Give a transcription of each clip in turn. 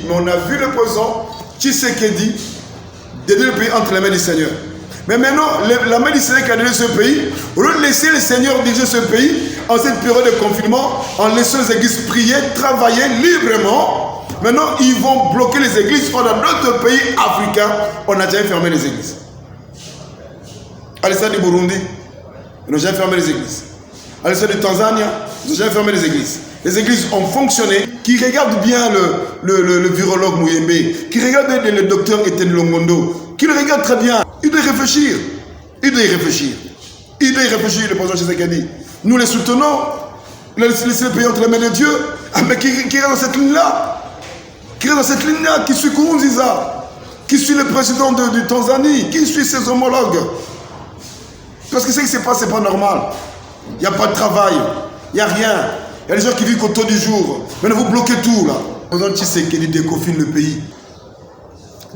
Mais on a vu le président Tshisekedi donner le pays entre les mains du Seigneur. Mais maintenant, la main du Seigneur qui a donné ce pays, au lieu de laisser le Seigneur diriger ce pays en cette période de confinement, en laissant les églises prier, travailler librement, maintenant ils vont bloquer les églises. Dans d'autres pays africains, on a déjà fermé les églises. À l'État du Burundi, on a déjà fermé les églises. À l'État du Tanzanie, on a déjà fermé les églises. Les églises ont fonctionné. Qui regarde bien le virologue Mouyembe, qui regarde le docteur Etienne Longondo, qui le regarde très bien, il doit y réfléchir. Il doit y réfléchir. Il doit y réfléchir, le président Tshisekedi. Nous les soutenons, laissez le pays entre les mains de Dieu, mais qui est dans cette ligne-là, qui suit Nkurunziza, qui suit le président du Tanzanie, qui suit ses homologues. Parce que ce qui se passe, c'est pas normal. Il n'y a pas de travail, il n'y a rien. Il y a des gens qui vivent au taux du jour. Maintenant, vous bloquez tout, là. Le président Tshisekedi déconfine le pays.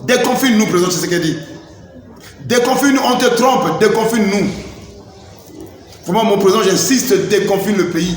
Déconfine-nous, président Tshisekedi. Déconfine-nous, on te trompe, déconfine-nous. Vraiment, mon président, j'insiste, déconfine le pays.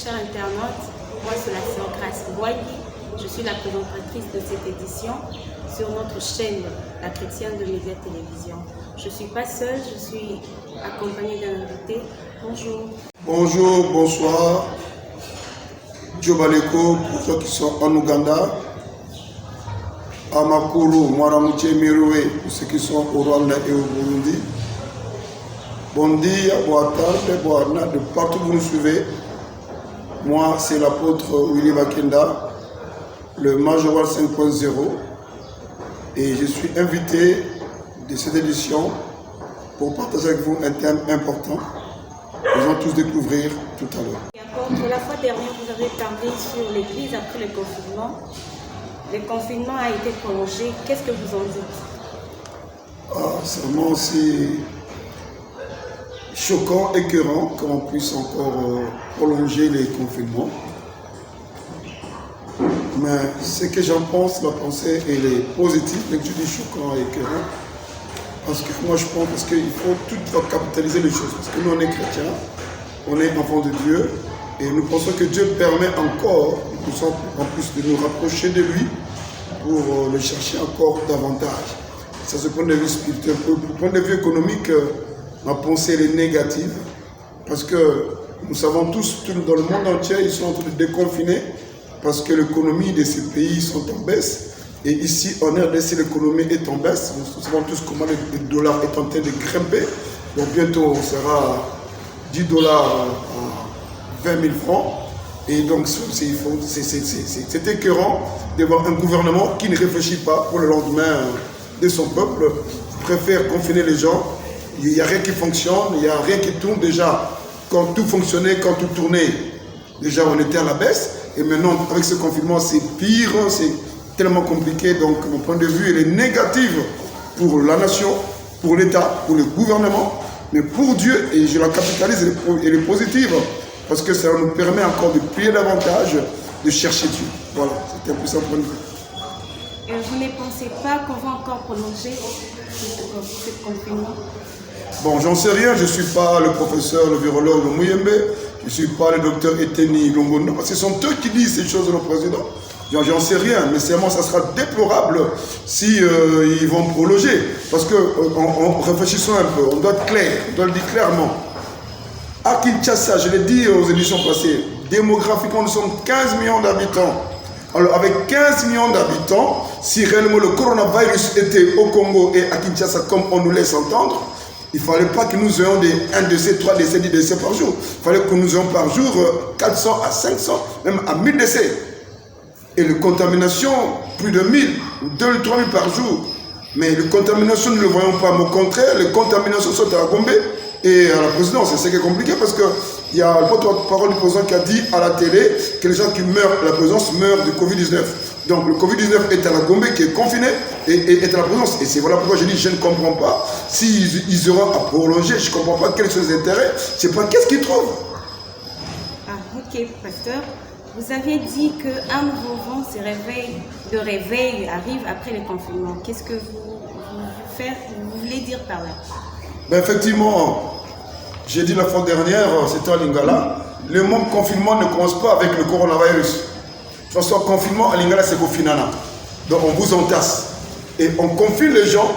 Chers internautes, moi c'est la sœur Grace Boigny. Je suis la présentatrice de cette édition sur notre chaîne, la Chrétienne de Média Télévision. Je ne suis pas seule, je suis accompagnée d'un invité. Bonjour. Bonjour, bonsoir. Djobaleko, pour ceux qui sont en Ouganda. Amakuru, Mwaramouche Meroué, pour ceux qui sont au Rwanda et au Burundi. Bon dia, boa tarde, boa noite, de partout où vous nous suivez. Moi, c'est l'apôtre Willy Makenda, le Majoral 5.0, et je suis invité de cette édition pour partager avec vous un thème important que nous allons tous découvrir tout à l'heure. La fois dernière, vous avez parlé sur l'Église après le confinement. Le confinement a été prolongé. Qu'est-ce que vous en dites? Seulement, c'est choquant, écœurant qu'on puisse encore prolonger les confinements. Mais ce que j'en pense, ma pensée, elle est positive, mais je dis choquant et écœurant. Parce que moi je pense qu'il faut tout capitaliser les choses. Parce que nous on est chrétiens, on est enfants de Dieu, et nous pensons que Dieu permet encore, en plus de nous rapprocher de lui, pour le chercher encore davantage. Ça c'est le point de vue spirituel. Pour le point de vue économique, ma pensée elle est négative, parce que nous savons tous, dans le monde entier, ils sont en train de déconfiner, parce que l'économie de ces pays sont en baisse. Et ici, en RDC, l'économie est en baisse. Nous savons tous comment le dollar est en train de grimper. Donc bientôt, on sera 10 dollars à 20 000 francs. Et donc, c'est écœurant de voir un gouvernement qui ne réfléchit pas pour le lendemain de son peuple, préfère confiner les gens. Il n'y a rien qui fonctionne, il n'y a rien qui tourne. Déjà, quand tout fonctionnait, quand tout tournait, déjà on était à la baisse. Et maintenant, avec ce confinement, c'est pire, c'est tellement compliqué. Donc, mon point de vue, il est négatif pour la nation, pour l'État, pour le gouvernement. Mais pour Dieu, et je la capitalise, elle est positive. Parce que ça nous permet encore de prier davantage, de chercher Dieu. Voilà, c'était un peu ça le point de vue. Et vous ne pensez pas qu'on va encore prolonger ce confinement? Bon, j'en sais rien, je ne suis pas le professeur, le virologue Mouyembe, je ne suis pas le docteur Etienne Longondo. Ce sont eux qui disent ces choses, le président. J'en sais rien, mais seulement ça sera déplorable si ils vont prolonger. Parce que, réfléchissons un peu, on doit être clair, on doit le dire clairement. À Kinshasa, je l'ai dit aux éditions passées, démographiquement, nous sommes 15 millions d'habitants. Alors, avec 15 millions d'habitants, si réellement le coronavirus était au Congo et à Kinshasa, comme on nous laisse entendre, il ne fallait pas que nous ayons des 1 décès, 3 décès, 10 décès par jour. Il fallait que nous ayons par jour 400 à 500, même à 1000 décès. Et les contaminations, plus de 1000 ou 2 ou 3 000 par jour. Mais les contaminations, nous ne le voyons pas. Mais au contraire, les contaminations sont à Gombe et à la présidence. Et c'est compliqué parce qu'il y a le porte-parole du président qui a dit à la télé que les gens qui meurent à la présidence meurent du Covid-19. Donc le Covid-19 est à la Gombe qui est confiné et est à la présidence. Et c'est voilà pourquoi je dis je ne comprends pas. S'ils auront à prolonger, je ne comprends pas quels sont les intérêts. Je ne sais pas qu'est-ce qu'ils trouvent. Ah, ok, pasteur. Vous avez dit qu'un nouveau vent de réveil arrive après le confinement. Qu'est-ce que vous voulez dire par là? Ben effectivement, j'ai dit la fois dernière, c'était à Lingala, le mot confinement ne commence pas avec le coronavirus. De toute façon, confinement à Lingala, c'est confinana. Donc on vous entasse. Et on confine les gens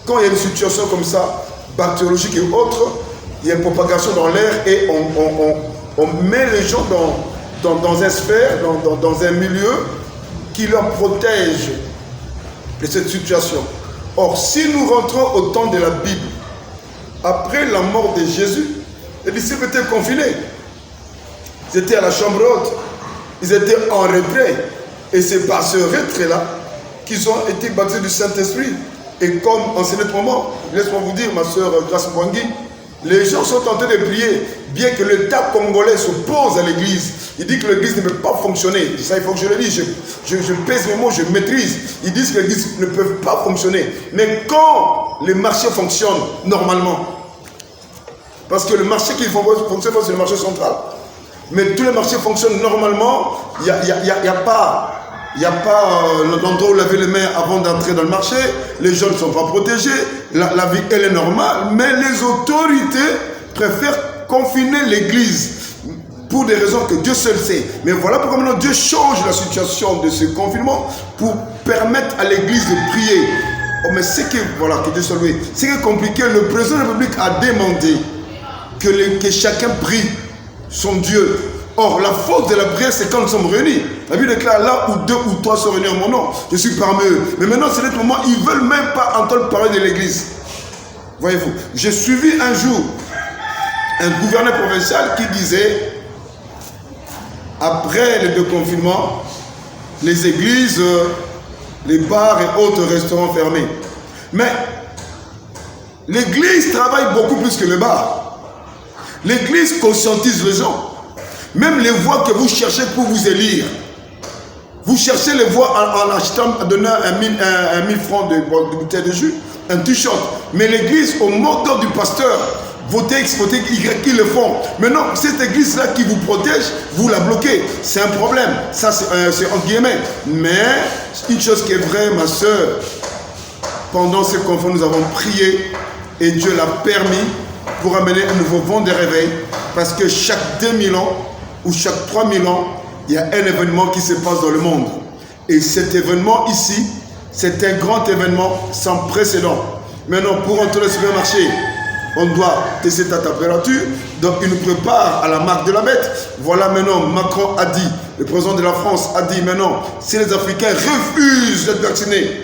quand il y a une situation comme ça, bactériologique et autres, il y a une propagation dans l'air et on met les gens dans un sphère, dans un milieu qui leur protège de cette situation. Or, si nous rentrons au temps de la Bible, après la mort de Jésus, les disciples étaient confinés. Ils étaient à la chambre haute. Ils étaient en retrait. Et c'est par ce retrait-là qu'ils ont été baptisés du Saint-Esprit. Et comme en ce moment, laisse-moi vous dire, ma soeur Grace Mbwangi, les gens sont en train de prier, bien que l'État congolais s'oppose à l'Église. Il dit que l'Église ne peut pas fonctionner. Ça, il faut que je le dise. Je pèse mes mots, je maîtrise. Ils disent que l'Église ne peut pas fonctionner. Mais quand les marchés fonctionnent normalement, parce que le marché qui fonctionne, c'est le marché central. Mais tous les marchés fonctionnent normalement. Il n'y a pas l'endroit où laver les mains avant d'entrer dans le marché. Les gens ne sont pas protégés. La vie, elle est normale. Mais les autorités préfèrent confiner l'Église pour des raisons que Dieu seul sait. Mais voilà pourquoi maintenant Dieu change la situation de ce confinement pour permettre à l'Église de prier. Oh, mais c'est que, voilà, que Dieu soit loué. C'est que compliqué. Le président de la République a demandé que chacun prie son Dieu. Or, la force de la prière, c'est quand nous sommes réunis. La Bible déclare là où 2 ou 3 sont réunis en mon nom, je suis parmi eux. Mais maintenant, c'est notre moment, ils ne veulent même pas entendre parler de l'Église. Voyez-vous, j'ai suivi un jour un gouverneur provincial qui disait, après les 2 confinements, les églises, les bars et autres restaurants fermés. Mais l'Église travaille beaucoup plus que les bars. L'Église conscientise les gens. Même les voix que vous cherchez pour vous élire. Vous cherchez les voix en achetant, en donnant 1000 francs de bouteille de jus, un t-shirt. Mais l'Église, au mot d'ordre du pasteur, votez X, votez Y, ils le font. Maintenant, cette Église-là qui vous protège, vous la bloquez. C'est un problème. Ça, c'est entre guillemets. Mais, une chose qui est vraie, ma soeur, pendant ces conférences, nous avons prié et Dieu l'a permis pour amener un nouveau vent de réveil. Parce que chaque 2000 ans ou chaque 3000 ans, il y a un événement qui se passe dans le monde. Et cet événement ici, c'est un grand événement sans précédent. Maintenant, pour entrer au supermarché, on doit tester ta température. Donc, il nous prépare à la marque de la bête. Voilà maintenant, Macron a dit, le président de la France a dit maintenant, si les Africains refusent d'être vaccinés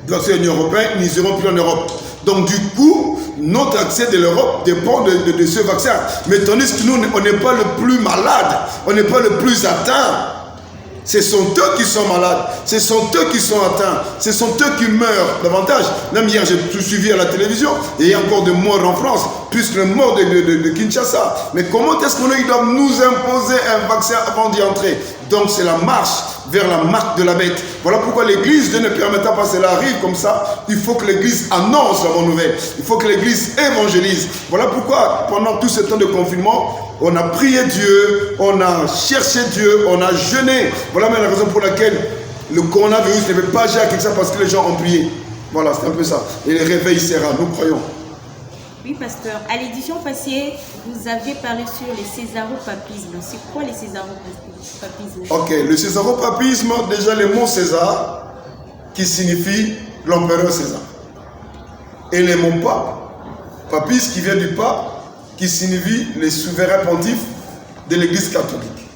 dans l'Union européenne, ils n'iront plus en Europe. Donc, du coup, notre accès de l'Europe dépend de ce vaccin. Mais tandis que nous, on n'est pas le plus malade, on n'est pas le plus atteint. Ce sont eux qui sont malades, ce sont eux qui sont atteints, ce sont eux qui meurent davantage. Même hier, j'ai tout suivi à la télévision, et il y a encore des morts en France, plus que les morts de Kinshasa. Mais comment est-ce qu'on doit nous imposer un vaccin avant d'y entrer? Donc c'est la marche vers la marque de la bête. Voilà pourquoi l'Église, Dieu ne permettra pas que cela arrive comme ça. Il faut que l'Église annonce la bonne nouvelle. Il faut que l'Église évangélise. Voilà pourquoi pendant tout ce temps de confinement, on a prié Dieu, on a cherché Dieu, on a jeûné. Voilà même la raison pour laquelle le coronavirus ne peut pas agir avec ça, parce que les gens ont prié. Voilà, c'est un peu ça. Et le réveil sera, nous croyons. Oui, pasteur. À l'édition passée, vous avez parlé sur les césaropapismes. C'est quoi les césaropapismes? Ok, le césaropapisme, déjà le mot César, qui signifie l'empereur César. Et le mot pape, papis qui vient du pape, qui signifie les souverains pontifes de l'Église catholique.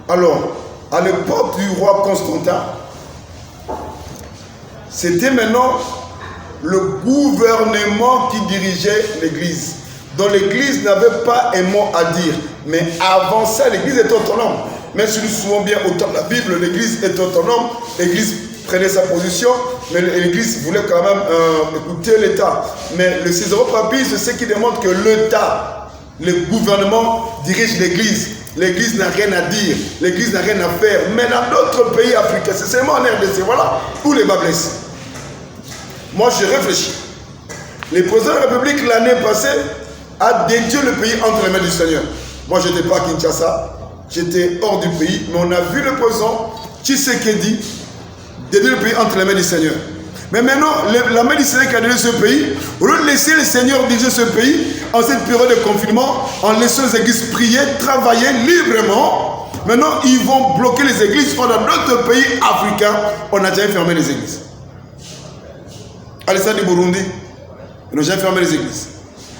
Alors, à l'époque du roi Constantin, c'était maintenant le gouvernement qui dirigeait l'Église. Donc l'Église n'avait pas un mot à dire. Mais avant ça, l'Église est autonome. Même si nous souvenons bien au temps de la Bible, l'Église est autonome. L'Église prenait sa position, mais l'Église voulait quand même écouter l'État. Mais le césaropapisme, c'est ce qui démontre que l'État, le gouvernement dirige l'Église. L'Église n'a rien à dire, l'Église n'a rien à faire. Mais dans d'autres pays africains, c'est seulement en RDC, voilà, où les bas blessent. Moi, je réfléchis. Le président de la République, l'année passée, a dédié le pays entre les mains du Seigneur. Moi, je n'étais pas à Kinshasa, j'étais hors du pays, mais on a vu le président Tshisekedi dédier le pays entre les mains du Seigneur. Mais maintenant, la main du Seigneur qui a donné ce pays, au lieu de laisser le Seigneur diriger ce pays en cette période de confinement, en laissant les églises prier, travailler librement, maintenant ils vont bloquer les églises. Dans d'autres pays africains, on a déjà fermé les églises. À l'État du Burundi, ils n'ont jamais fermé les églises.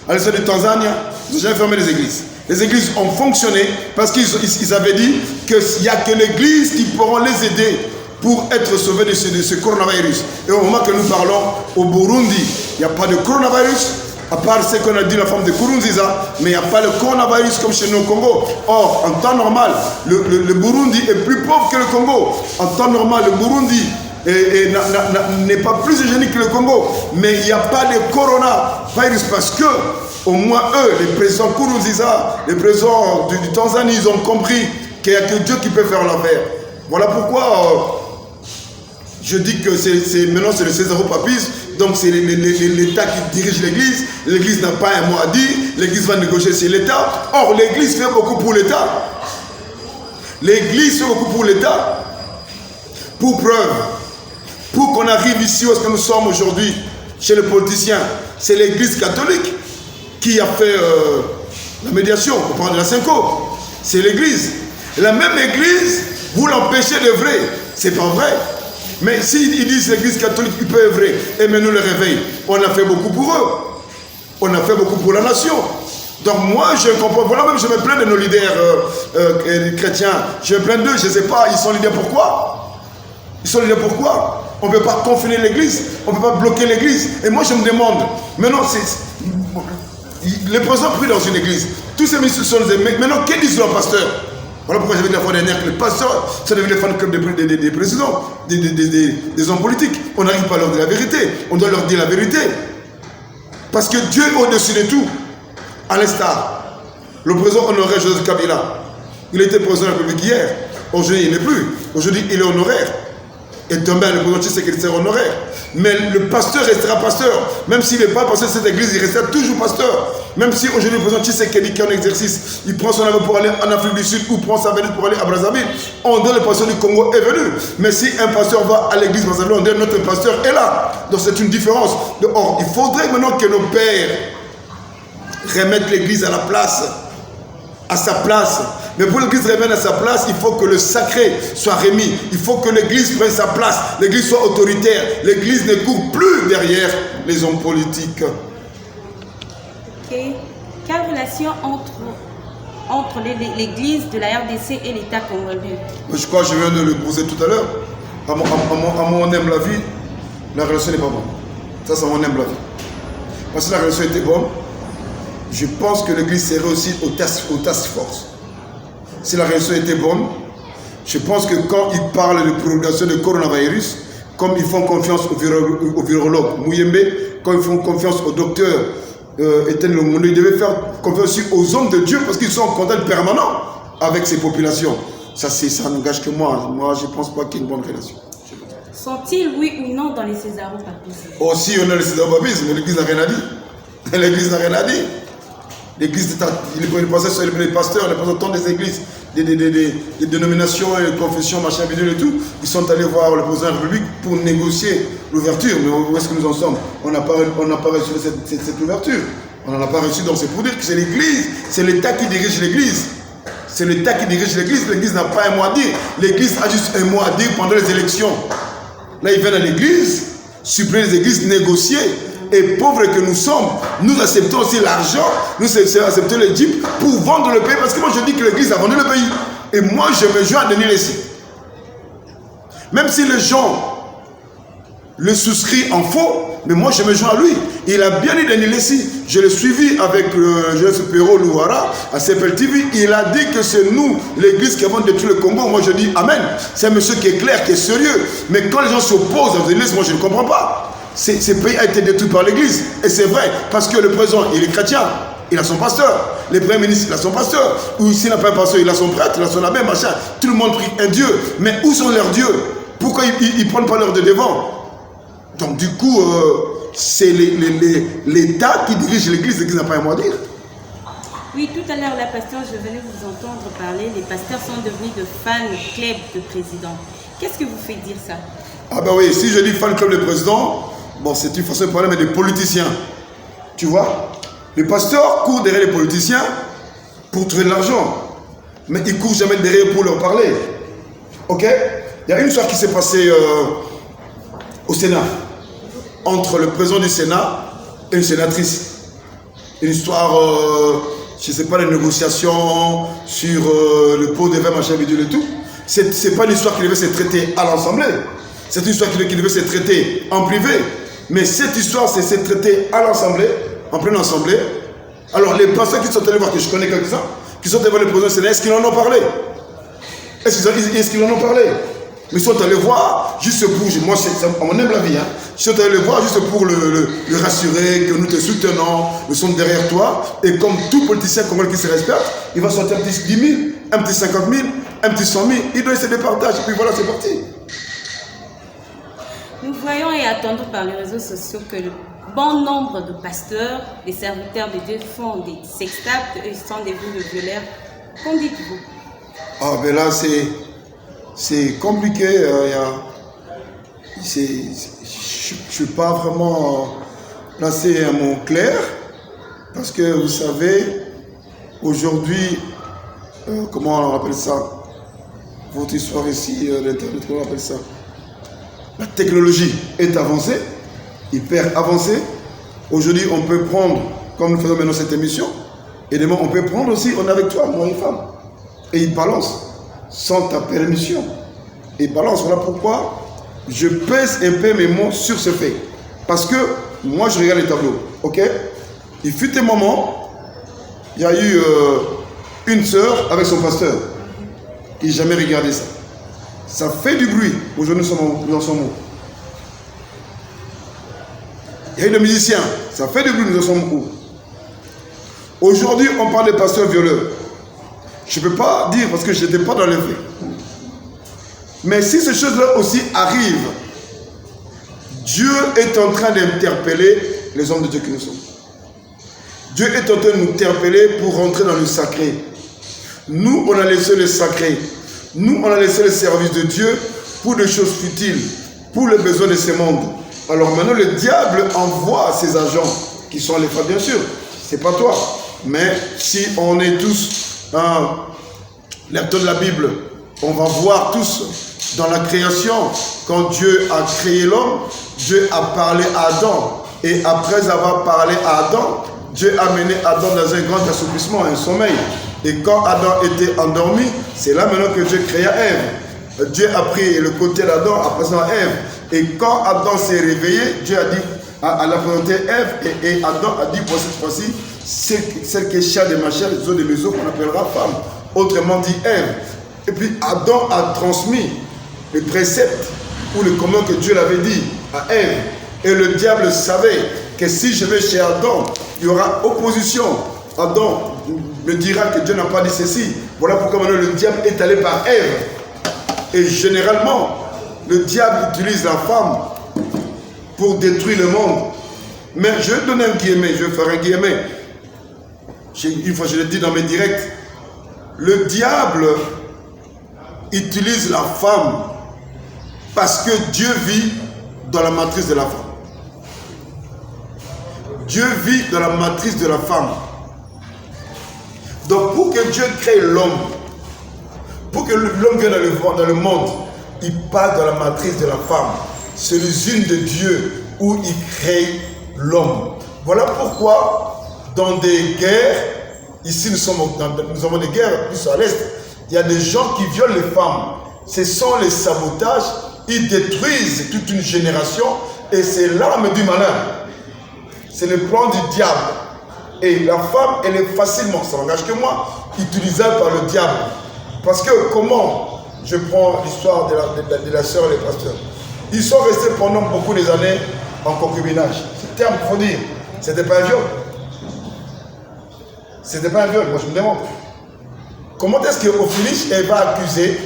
À l'État du Tanzanie, ils n'ont jamais fermé les églises. Les églises ont fonctionné parce qu'ils avaient dit qu'il n'y a que l'église qui pourra les aider pour être sauvés de ce coronavirus. Et au moment que nous parlons, au Burundi, il n'y a pas de coronavirus, à part ce qu'on a dit la femme de Kurunziza, mais il n'y a pas de coronavirus comme chez nous au Congo. Or, en temps normal, le Burundi est plus pauvre que le Congo. En temps normal, le Burundi n'est pas plus hygiénique que le Congo. Mais il n'y a pas de coronavirus parce que, au moins eux, les présidents Kurunziza, les présidents du Tanzanie, ils ont compris qu'il n'y a que Dieu qui peut faire l'affaire. Voilà pourquoi je dis que maintenant c'est le césaropapisme, donc c'est l'État qui dirige l'Église. L'Église n'a pas un mot à dire, l'Église va négocier sur l'État. Or, l'Église fait beaucoup pour l'État. L'Église fait beaucoup pour l'État. Pour preuve, pour qu'on arrive ici où est-ce que nous sommes aujourd'hui, chez les politiciens, c'est l'Église catholique qui a fait la médiation, on parle de la Synco. C'est l'Église. La même Église, vous l'empêchez d'œuvrer. C'est pas vrai. Mais s'ils disent l'Église catholique, ils peuvent œuvrer. Et maintenant le réveil, on a fait beaucoup pour eux. On a fait beaucoup pour la nation. Donc moi, je comprends. Voilà, même je me plains de nos leaders chrétiens. Je me plains d'eux, je ne sais pas, ils sont leaders pourquoi? Ils sont leaders pourquoi? On ne peut pas confiner l'Église, on ne peut pas bloquer l'Église. Et moi, je me demande, maintenant, les présidents prient dans une église. Tous ces ministres sont des mecs. Maintenant, que disent leurs pasteurs? Voilà pourquoi j'avais dit la fois dernière que les pasteurs, ça devient les fan club des présidents, des hommes politiques. On n'arrive pas à leur dire la vérité. On doit leur dire la vérité. Parce que Dieu est au-dessus de tout. À l'instar, le président honoraire Joseph Kabila, il était président de la République hier. Aujourd'hui, il n'est plus. Aujourd'hui, il est honoraire. Et demain, le président Tshisekedi sera honoraire. Mais le pasteur restera pasteur. Même s'il n'est pas pasteur de cette église, il restera toujours pasteur. Même si aujourd'hui, le président Tshisekedi qui est en exercice, il prend son avion pour aller en Afrique du Sud ou prend sa valise pour aller à Brazzaville, on dit le pasteur du Congo est venu. Mais si un pasteur va à l'église Brazzaville, on dit notre pasteur est là. Donc c'est une différence. Or, il faudrait maintenant que nos pères remettent l'église à la place, à sa place. Mais pour l'église revienne à sa place, il faut que le sacré soit remis. Il faut que l'église prenne sa place. L'église soit autoritaire. L'église ne court plus derrière les hommes politiques. Ok. Quelle relation entre l'église de la RDC et l'État congolais? Je crois que je viens de le poser tout à l'heure. À mon humble avis, la relation n'est pas bonne. Ça, c'est mon humble avis. Parce que la relation était bonne, je pense que l'église serait aussi au task force. Si la relation était bonne, je pense que quand ils parlent de prolongation de coronavirus, comme ils font confiance au virologue Mouyembe, quand ils font confiance au docteur Etienne Lomondou, ils devaient faire confiance aussi aux hommes de Dieu parce qu'ils sont en contact permanent avec ces populations. Ça n'engage que moi. Moi, je ne pense pas qu'il y ait une bonne relation. Sont-ils, oui ou non, dans les césaropapismes? Aussi, on a les césaropapismes, mais l'Église n'a rien à dire. L'Église n'a rien à dire. L'église, les pasteurs, les représentants des églises, des dénominations et des confessions, machin, bidule et tout, ils sont allés voir le président de la République pour négocier l'ouverture. Mais où est-ce que nous en sommes? On n'a pas reçu cette ouverture. On n'en a pas reçu, donc c'est pour dire que c'est l'Église, c'est l'État qui dirige l'Église. C'est l'État qui dirige l'Église. L'Église n'a pas un mot à dire. L'Église a juste un mot à dire pendant les élections. Là, ils viennent à l'Église, supprimer les églises, négocier. Et pauvres que nous sommes, nous acceptons aussi l'argent, nous acceptons les jeeps pour vendre le pays. Parce que moi je dis que l'église a vendu le pays. Et moi je me joins à Denis Lessi. Même si les gens le souscrit en faux, mais moi je me joins à lui. Il a bien dit Daniel ici. Je l'ai suivi avec le jeune Péro Louara à CPL TV. Il a dit que c'est nous, l'église, qui avons détruit le Congo. Moi je dis Amen. C'est un monsieur qui est clair, qui est sérieux. Mais quand les gens s'opposent à l'église, moi je ne comprends pas. Ce pays a été détruit par l'église. Et c'est vrai, parce que le président, il est chrétien. Il a son pasteur. Le premier ministre, il a son pasteur. Ou s'il n'a pas un pasteur, il a son prêtre, il a son abbé, machin. Tout le monde prie un Dieu. Mais où sont leurs dieux? Pourquoi ils ne prennent pas leur de devant? Donc du coup, c'est l'État qui dirige l'église. L'église n'a pas un mot à dire. Oui, tout à l'heure, la pasteur, je venais vous entendre parler. Les pasteurs sont devenus de fans club de président. Qu'est-ce que vous fait dire ça? Ah ben oui, si je dis fan club de président, bon, c'est une façon de parler, mais des politiciens. Tu vois? Les pasteurs courent derrière les politiciens pour trouver de l'argent. Mais ils ne courent jamais derrière pour leur parler. Ok? Il y a une histoire qui s'est passée au Sénat, entre le président du Sénat et une sénatrice. Une histoire, je ne sais pas, les négociations sur le pot de vin, machin, bidule et tout. C'est pas une histoire qui devait se traiter à l'Assemblée. C'est une histoire qui devait se traiter en privé. Mais cette histoire, c'est se traiter à l'Assemblée, en pleine Assemblée. Alors, les pasteurs qui sont allés voir, que je connais quelques-uns, qui sont allés voir le président du Sénat, est-ce qu'ils en ont parlé? Est-ce qu'ils en ont parlé? Mais ils sont allés voir juste pour, moi on aime la vie, hein. Ils sont allés le voir juste pour le rassurer, que nous te soutenons, nous sommes derrière toi. Et comme tout politicien congolais qui se respecte, il va sortir un petit 10 000, un petit 50 000, un petit 100 000, il doit essayer de partager, et puis voilà, c'est parti. Nous voyons et attendons par les réseaux sociaux que le bon nombre de pasteurs, des serviteurs de Dieu font des sextapes et sont devenus de violeurs. Qu'en dites-vous? Ah ben là, c'est compliqué. Je ne suis pas vraiment placé un mot clair, parce que vous savez, aujourd'hui, comment on appelle ça? Votre histoire ici, l'Internet, comment on appelle ça? La technologie est avancée, hyper avancée. Aujourd'hui, on peut prendre, comme nous faisons maintenant cette émission, et demain, on peut prendre aussi, on est avec toi, moi et femme. Et il balance, sans ta permission. Il balance, voilà pourquoi je pèse un peu mes mots sur ce fait. Parce que moi, je regarde les tableaux, ok? Il fut un moment, il y a eu une sœur avec son pasteur qui n'a jamais regardé ça. Ça fait du bruit. Aujourd'hui, nous en sommes où? Il y a eu des musiciens. Ça fait du bruit, nous en sommes où? Aujourd'hui, on parle des pasteurs violeurs. Je ne peux pas dire parce que je n'étais pas dans les faits. Mais si ces choses-là aussi arrivent, Dieu est en train d'interpeller les hommes de Dieu que nous sommes. Dieu est en train de nous interpeller pour rentrer dans le sacré. Nous, on a laissé le sacré. Nous, on a laissé le service de Dieu pour des choses futiles, pour les besoins de ce monde. Alors maintenant, le diable envoie ses agents, qui sont les femmes, bien sûr. C'est pas toi. Mais si on est tous lecteurs de la Bible, on va voir tous dans la création, quand Dieu a créé l'homme, Dieu a parlé à Adam. Et après avoir parlé à Adam, Dieu a mené Adam dans un grand assoupissement, un sommeil. Et quand Adam était endormi, c'est là maintenant que Dieu créa Ève. Dieu a pris le côté d'Adam à présent Ève. Et quand Adam s'est réveillé, Dieu a dit, à la présenté Ève, et Adam a dit pour cette fois-ci, celle qui est chair de ma chair, les os de mes os, qu'on appellera femme. Autrement dit Ève. Et puis Adam a transmis le précepte ou le commandement que Dieu l'avait dit à Ève. Et le diable savait que si je vais chez Adam, il y aura opposition. Adam me dira que Dieu n'a pas dit ceci. Voilà pourquoi maintenant le diable est allé par Ève. Et généralement, le diable utilise la femme pour détruire le monde. Mais je vais donner un guillemet, je vais faire un guillemet. Une fois je l'ai dit dans mes directs, le diable utilise la femme parce que Dieu vit dans la matrice de la femme. Dieu vit dans la matrice de la femme. Donc pour que Dieu crée l'homme, pour que l'homme vienne dans le monde, il passe dans la matrice de la femme. C'est l'usine de Dieu où il crée l'homme. Voilà pourquoi dans des guerres, ici nous avons des guerres plus à l'est, il y a des gens qui violent les femmes. Ce sont les sabotages Ils détruisent toute une génération et c'est l'arme du malin. C'est le plan du diable. Et la femme, elle est facilement, ça n'engage que moi, utilisable par le diable. Parce que comment, je prends l'histoire de la sœur et les pasteurs. Ils sont restés pendant beaucoup des années en concubinage. C'est le terme qu'il faut dire. C'était pas un viol. C'était pas un viol, moi je me demande. Comment est-ce qu'au finish, elle va accuser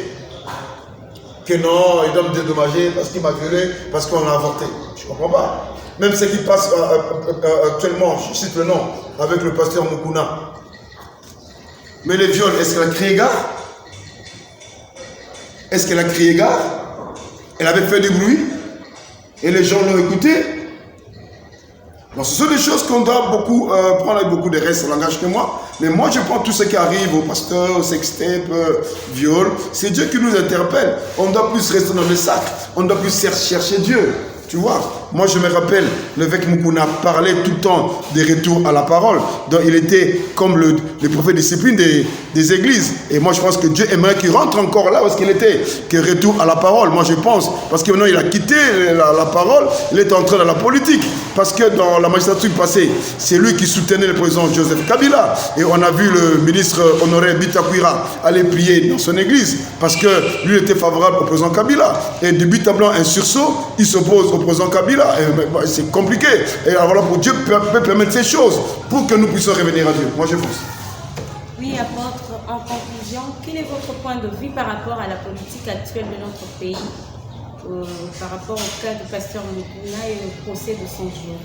que non, il doit me dédommager parce qu'il m'a violé, parce qu'on a avorté? Je ne comprends pas. Même ce qui passe actuellement, je cite le nom, avec le pasteur Mukuna. Mais les viols, est-ce qu'elle a crié gare? Est-ce qu'elle a crié gare? Elle avait fait du bruit et les gens l'ont écouté. Donc ce sont des choses qu'on doit beaucoup prendre avec beaucoup de restes, ça n'engage que moi. Mais moi je prends tout ce qui arrive au pasteur, au sextape, viol. C'est Dieu qui nous interpelle. On doit plus rester dans le sacre. On doit plus chercher Dieu. Tu vois, moi je me rappelle, l'évêque Mukuna parlait tout le temps des retours à la parole. Donc il était comme le prophète discipline des églises. Et moi je pense que Dieu aimerait qu'il rentre encore là où qu'il était, que retour à la parole. Moi je pense, parce que maintenant il a quitté la parole, il est entré dans la politique. Parce que dans la magistrature passée, c'est lui qui soutenait le président Joseph Kabila. Et on a vu le ministre honoré Bitakwira aller prier dans son église, parce que lui était favorable au président Kabila. Et de but en blanc, un sursaut, il s'oppose au président Kabila. C'est compliqué. Et alors voilà, pour Dieu peut permettre ces choses pour que nous puissions revenir à Dieu. Moi je pense. Oui, apôtre, en conclusion, quel est votre point de vue par rapport à la politique actuelle de notre pays, par rapport au cas du pasteur Mukuna et le procès de son jour?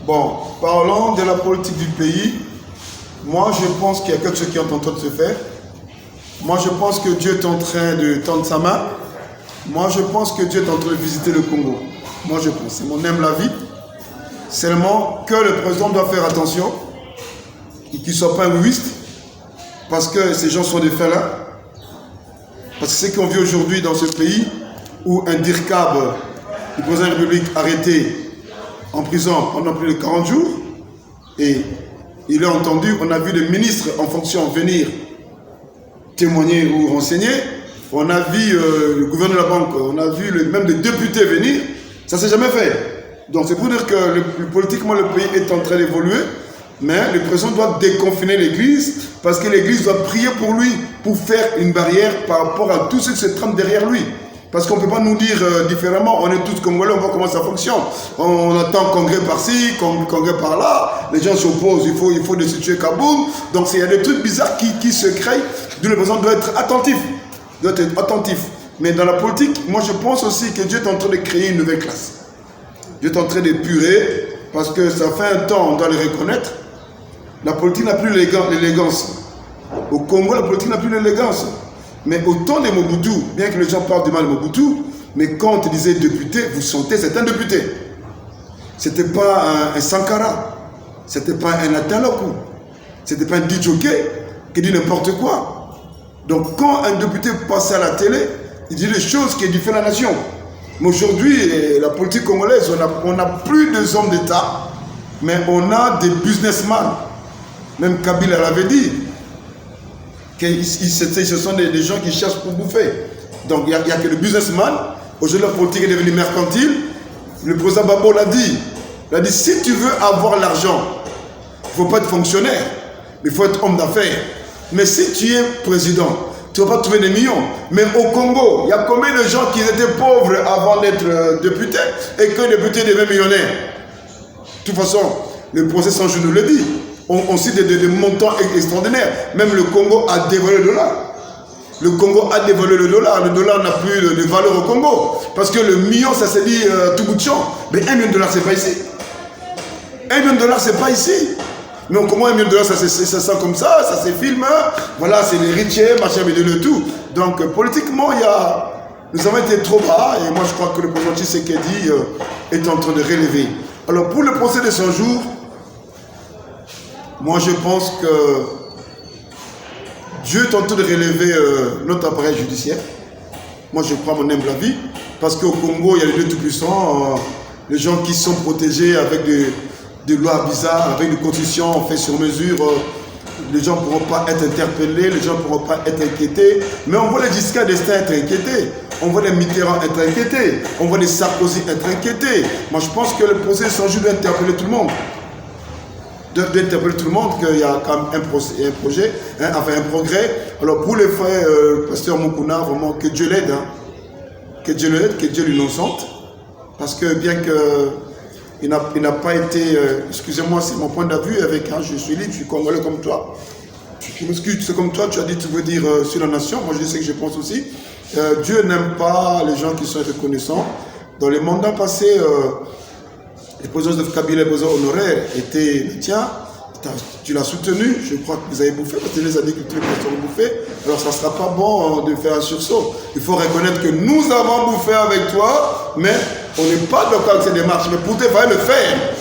Bon, parlons de la politique du pays. Moi je pense qu'il y a quelque chose qui est en train de se faire. Moi je pense que Dieu est en train de tendre sa main. Moi je pense que Dieu est en train de visiter le Congo. Moi je pense, c'est mon humble avis. Seulement que le président doit faire attention et qu'il ne soit pas égoïste, parce que ces gens sont des félins. Parce que ce qu'on vit aujourd'hui dans ce pays, où un dirkab du président de la République arrêté en prison pendant plus de 40 jours, et il est entendu, on a vu des ministres en fonction venir témoigner ou renseigner, on a vu le gouverneur de la banque, on a vu même des députés venir. Ça ne s'est jamais fait. Donc c'est pour dire que politiquement le pays est en train d'évoluer, mais le président doit déconfiner l'église, parce que l'église doit prier pour lui, pour faire une barrière par rapport à tout ce qui se trame derrière lui. Parce qu'on ne peut pas nous dire différemment, on est tous Congolais, on voit comment ça fonctionne. On attend congrès par-ci, congrès par-là, les gens s'opposent, il faut destituer Kaboum. Donc il y a des trucs bizarres qui se créent, d'où le président doit être attentif. Mais dans la politique, moi je pense aussi que Dieu est en train de créer une nouvelle classe. Dieu est en train d'épurer, parce que ça fait un temps, on doit le reconnaître. La politique n'a plus l'élégance. Au Congo, la politique n'a plus l'élégance. Mais au temps de Mobutu, bien que les gens parlent du mal de Mobutu, mais quand on te disait député, vous sentez, c'est un député. C'était pas un Sankara, c'était pas un Ataloku, c'était pas un Djoké qui dit n'importe quoi. Donc quand un député passe à la télé, il dit des choses qui édifient la nation. Mais aujourd'hui, la politique congolaise, on n'a plus de hommes d'État, mais on a des businessmen. Même Kabila l'avait dit, que ce sont des gens qui cherchent pour bouffer. Donc il n'y a que le businessman. Aujourd'hui, la politique est devenue mercantile. Le président Babo l'a dit. Il a dit, si tu veux avoir l'argent, il ne faut pas être fonctionnaire, il faut être homme d'affaires. Mais si tu es président, tu ne vas pas trouver des millions. Mais au Congo, il y a combien de gens qui étaient pauvres avant d'être députés et que les députés deviennent millionnaires? De toute façon, le procès sans je nous le dit. On cite des montants extraordinaires. Même le Congo a dévalué le dollar. Le Congo a dévalué le dollar. Le dollar n'a plus de valeur au Congo. Parce que le million, ça s'est dit tout bout de champ. Mais $1 million, c'est pas ici. $1 million, c'est pas ici. Mais comment $1 million, ça sent comme ça se filme. Voilà, c'est les richiers, machin, mais le tout. Donc, politiquement, nous avons été trop bas. Et moi, je crois que le président Tshisekedi est en train de relever. Alors, pour le procès de 100 jours, moi, je pense que Dieu est en train de relever notre appareil judiciaire. Moi, je crois mon humble avis. Parce qu'au Congo, il y a les deux tout-puissants, les gens qui sont protégés avec des lois bizarres, avec des constitutions faites sur mesure les gens ne pourront pas être interpellés, les gens ne pourront pas être inquiétés. Mais on voit les Giscard d'Estaing être inquiétés, on voit les Mitterrand être inquiétés, on voit les Sarkozy être inquiétés. Moi, je pense que le procès sans jus doit interpeller tout le monde. D'interpeller tout le monde qu'il y a quand même un projet, hein, enfin un progrès. Alors pour les frères, pasteur Moukouna, vraiment que Dieu l'aide, hein. Que Dieu l'aide, que Dieu l'innocente. Parce que bien que il n'a pas été, excusez-moi, c'est mon point de vue avec, hein, je suis libre, je suis congolais comme toi. Je m'excuse, c'est comme toi, tu as dit, tu veux dire sur la nation, moi je sais que je pense aussi. Dieu n'aime pas les gens qui sont reconnaissants. Dans les mandats passés, les présidences de Kabila et Bozo honoraires étaient les tiens. Tu l'as soutenu, je crois que vous avez bouffé, parce que les a dit que tous les personnes ont bouffé. Alors ça ne sera pas bon de faire un sursaut. Il faut reconnaître que nous avons bouffé avec toi, mais on n'est pas d'accord avec ces démarches. Mais pour te faire le faire,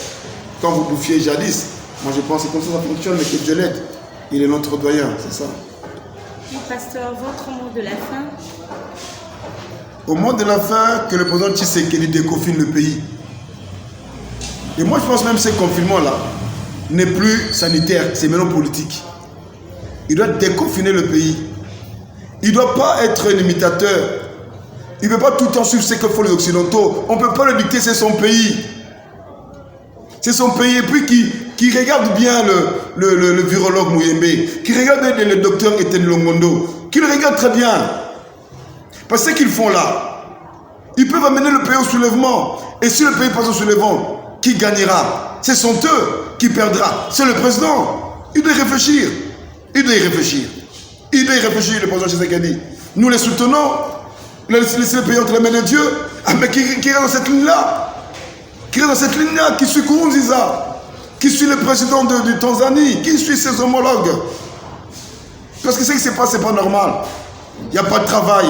quand vous bouffiez jadis, moi je pense que comme ça fonctionne, mais que Dieu l'aide. Il est notre doyen, c'est ça. Oui, pasteur, votre mot de la fin? Au mot de la fin, que le président Tshisekedi déconfine le pays. Et moi je pense même que ce confinement-là n'est plus sanitaire, c'est maintenant politique. Il doit déconfiner le pays. Il ne doit pas être un imitateur. Il ne peut pas tout le temps suivre ce que font les Occidentaux. On ne peut pas le dicter, c'est son pays. C'est son pays. Et puis qui regarde bien le virologue Mouyembe, qui regarde le docteur Etienne Longondo, qui le regarde très bien. Parce que ce qu'ils font là, ils peuvent amener le pays au soulèvement. Et si le pays passe au soulèvement, qui gagnera? Ce sont eux qui perdra. C'est le président. Il doit y réfléchir. Il doit y réfléchir. Il doit y réfléchir, le président Tshisekedi. Nous les soutenons. Laissez le pays entre les mains de Dieu. Ah, mais qui est dans cette ligne-là? Qui est dans cette ligne-là? Qui suit Nkurunziza? Qui suit le président de Tanzanie? Qui suit ses homologues? Parce que ce qui se passe, ce n'est pas normal. Il n'y a pas de travail.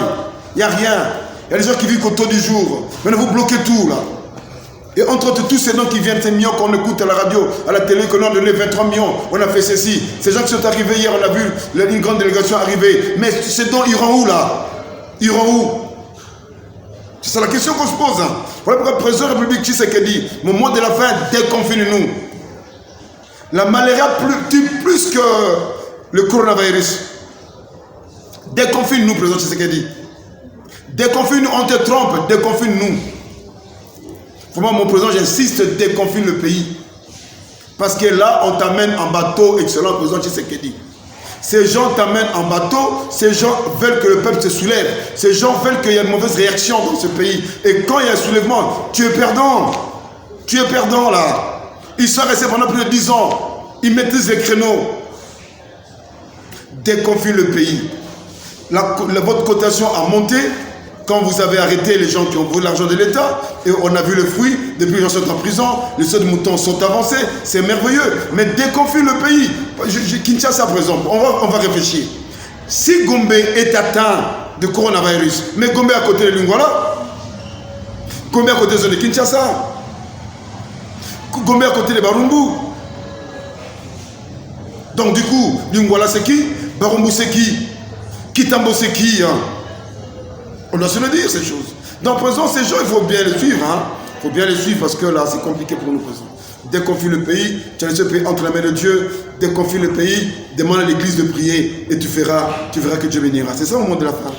Il n'y a rien. Il y a des gens qui vivent au taux du jour. Maintenant, vous bloquez tout, là. Et entre autres, tous ces noms qui viennent, ces millions qu'on écoute à la radio, à la télé, qu'on a donné 23 millions, on a fait ceci. Ces gens qui sont arrivés hier, on a vu une grande délégation arriver. Mais ces dons iront où, là? Iront où? C'est la question qu'on se pose. Hein. Voilà pourquoi le président de la République Tshisekedi, au moment de la fin, déconfine-nous. La malaria tue plus que le coronavirus. Déconfine-nous, président Tshisekedi. Déconfine-nous, on te trompe, déconfine-nous. Vraiment, mon président, j'insiste, déconfine le pays. Parce que là, on t'amène en bateau, excellent président Tshisekedi. Ces gens t'amènent en bateau, ces gens veulent que le peuple se soulève. Ces gens veulent qu'il y ait une mauvaise réaction dans ce pays. Et quand il y a un soulèvement, tu es perdant. Tu es perdant là. Ils sont restés pendant plus de 10 ans. Ils maîtrisent les créneaux. Déconfine le pays. Votre cotation a monté. Quand vous avez arrêté les gens qui ont volé l'argent de l'État, et on a vu le fruit, depuis les gens sont en prison, les sauts de moutons sont avancés, c'est merveilleux. Mais déconfine le pays. Kinshasa, par exemple, on va réfléchir. Si Gombe est atteint de coronavirus, mais Gombe à côté de Lingwala, Gombe à côté de Kinshasa, Gombe à côté de Barumbu. Donc du coup, Lingwala c'est qui? Barumbu c'est qui? Kitambo c'est qui hein? On doit se le dire, ces choses. Donc, présent, ces gens, il faut bien les suivre. Hein. Il faut bien les suivre parce que là, c'est compliqué pour nous, présent. Déconfine le pays, tu as laissé le pays entre les mains de Dieu. Déconfine le pays, demande à l'église de prier et tu verras que Dieu bénira. C'est ça au moment de la fin.